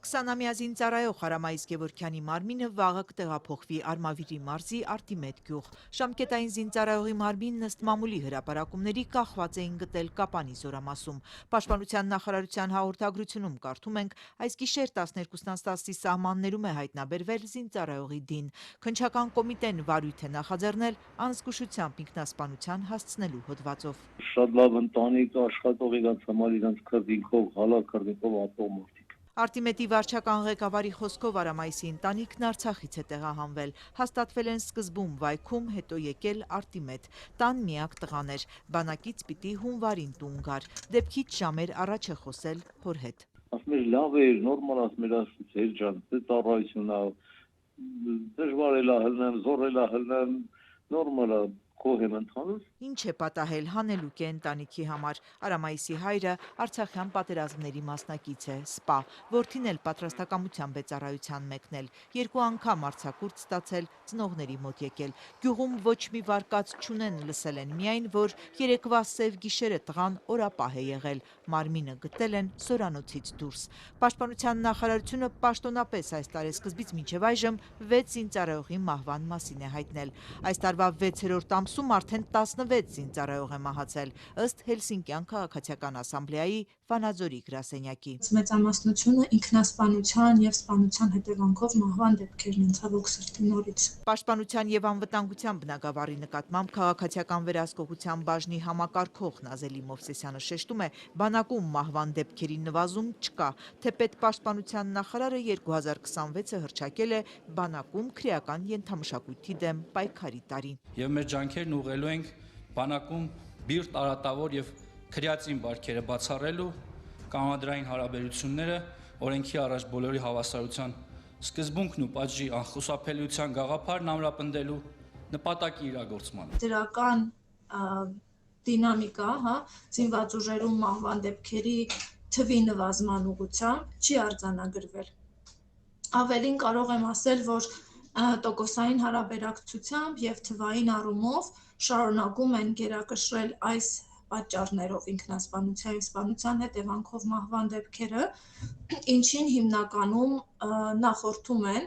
20-ամյա զինծառայող Արամայիս Գևորգյանի մարմինը վաղը կտեղափոխվի Արմավիրի մարզի Արտիմետ գյուղ։ Ժամկետային զինծառայողի մարմինն ըստ մամուլի հրապարակումների կախված էին գտել Կապանի զորամասում։ Պաշտպանության նախարարության հաղորդագրությունում կարդում ենք, այս գիշեր 12-10-ի սահմաններում է հայտնաբերվել զինծառայողի դին։ Քննչական կոմիտեն վարույթ է նախաձեռնել անզգուշությամբ ինքնասպանության հասցնելու հոդվածով։ Շատ լավ ընտանիք աշխատող իրաց համար իրաց քրդինքով, հալա քրդինքով ապրող մարդիկ։ Արտիմետի վարչական ղեկավարի խոսքով Արամայիսի ընտանիքն Արցախից է տեղահանվել։ Հաստատվել են սկզբում Վայքում, հետո եկել Արտիմետ։ Տան միակ տղան էր։ Բանակից պիտի հունվարին տուն գար։ Դեպքից ժամեր առաջ է խոսել հոր հետ։ Ասում էր լավ էր, նորմալ ասում էր Հեր ջան, դե ծառայությունն է, դժվար է հլնեմ, զոր է հլնեմ, նորմալ է։ Կողեմ ընդհանուր։ Ինչ է պատահել հանելուկ է ընտանիքի համար։ Արամայիսի հայրը Արցախյան պատերազմների մասնակից է, սպա, որդին էլ պատրաստակամությամբ է ծառայության մեկնել, 2 անգամ արձակուրդ ստացել, ծնողների մոտ եկել։ Գյուղում ոչ մի վարկած չունեն, լսել են միայն, որ երեկվա սև գիշերը տղան օրապահ է եղել, մարմինը գտել են Սորանոցից դուրս։ Պաշտպանության նախարարությունը պաշտոնապես այս տարեսկզբից մինչև այժմ 6 զինծառայողի մահվան մասին է հայտնել։ Այս տարվա 6-րդ ամսում արդեն 16 զինծառայող է մահացել, ըստ Հելսինկյան քաղաքացիական ասամբլեայի Վանաձորի գրասենյակի։ Մեծամասնությունը ինքնասպանության եւ սպանության հետևանքով մահվան դեպքերն են, ցավոք սրտի նորից։ Պաշտպանության եւ անվտանգության բնագավառի նկատմամբ քաղաքացիական վերահսկողության բաժնի համակարգող Նազելի Մովսեսյանը շեշտում է, բանակում մահվան դեպքերի նվազում չկա, թեպետ պաշտպանության նախարարը 2026-ը հռչակել է բանակում քրեական ենթամշակույթի դեմ պայքարի տարի։ Եվ մեր ջանքերն ուղղելու ենք բանակում բիրտ արատավոր եւ քրեացին բարքերը բացառելու, կամադրային հարաբերությունները, օրենքի առաջ բոլորի հավասարության սկզբունքն ու պատժի անխուսափելիության գաղափարն ամրապնդելու նպատակի իրագործման։ Դրական դինամիկա, զինված ուժերում մահվան դեպքերի թվի նվազման ուղղությամբ չի արձանագրվել։ Ավելին կարող եմ ասել, որ տոկոսային հարաբերակցությամբ եւ թվային առումով շարունակում են գերակշռել այս պատճառներով ինքնասպանության եւ սպանության հետևանքով մահվան դեպքերը, ինչին հիմնականում նախորդում են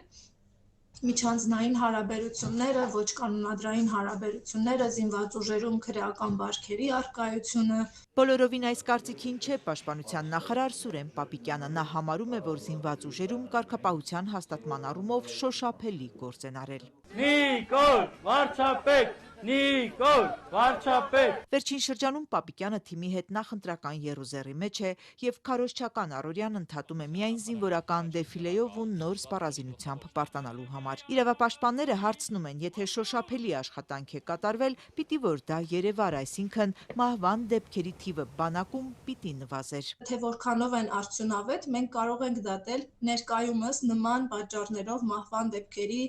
միջանձնային հարաբերությունները, ոչ կանոնադրային հարաբերությունները, զինված ուժերում քրեական բարքերի առկայությունը։ Բոլորովին այս կարծիքին չէ պաշտպանության նախարար Սուրեն Պապիկյանը, նա համարում է, որ զինված ուժերում կարգապահության հաստատման առումով շոշափելի գործ են արել։ Նիկոլ, վարչապետ, Նիկոլ, վարչապետ։ Վերջին շրջանում Պապիկյանը թիմի հետ նախընտրական եռուզեռի մեջ է եւ քարոզչական առօրյան ընդհատում է միայն զինվորական դեֆիլեով ու նոր սպառազինությամբ պարտանալու համար։ Իրավապաշտպանները հարցնում են, եթե շոշափելի աշխատանք է կատարվել, պիտի որ դա երևար, այսինքն մահվան դեպքերի թիվը բանակում պիտի նվազեր։ Թե որքանով են արդյունավետ, մենք կարող ենք դատել ներկայումս նման պատճառներով մահվան դեպքերի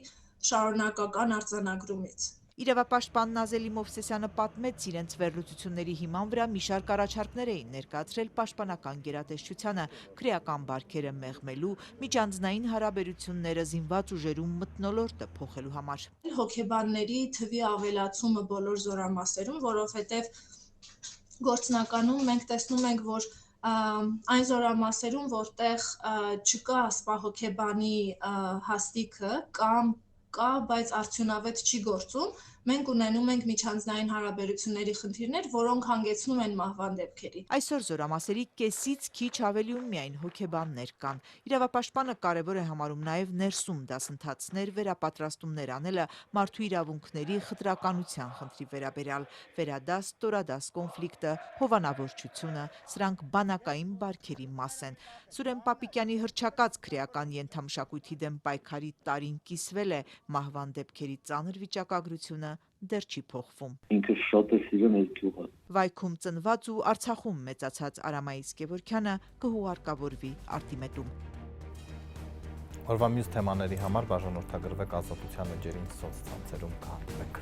շարունակական արձանագրումից։ Իրավապաշտպան Նազելի Մովսեսյանը պատմեց իրենց վերլուծությունների հիման վրա մի շարք առաջարկներ էին ներկայացրել պաշտպանական գերատեսչությանը, քրեական բարքերը մեղմելու, միջանձնային հարաբերությունները զինված ուժերում մթնոլորտը փոխելու համար։ Հոգեբանների թվի ավելացումը բոլոր զորամասերում, որովհետև գործնականում մենք տեսնում ենք, որ այն զորամասերում, որտեղ չկա սպահոգեբանի հաստիքը կամ կա, բայց արդյունավետ չի գործում։ Մենք ունենում ենք միջանձնային հարաբերությունների խնդիրներ, որոնք հանգեցնում են մահվան դեպքերի։ Այսօր զորամասերի կեսից քիչ ավելի ու միայն հոգեբաններ կան։ Իրավապաշտպանը կարևոր է համարում նաև ներսում դասընթացներ, վերապատրաստումներ անելը մարդու իրավունքների խտրականության խնդրի վերաբերյալ, վերադաս, ստորադաս կոնֆլիկտը, հովանավորչությունը, սրանք բանակային բարքերի մաս են։ Սուրեն Պապիկյանի հռչակած քրեական ենթամշակույթի դեմ պայքարի տարին կիսվել է, մահվան դեպքերի ծանր վիճակագրությունը դեռ չի փոխվում։ Ինքը շատ է սիրում այդ գյուղը։ Վայքում ծնված ու Արցախում մեծացած Արամայիս Գևորգյանը կհուղարկավորվի Արտիմետում։ Օրվա մյուս թեմաների համար բաժանորդագրվեք Ազատության էջերին սոցցանցերում կհանդիպենք։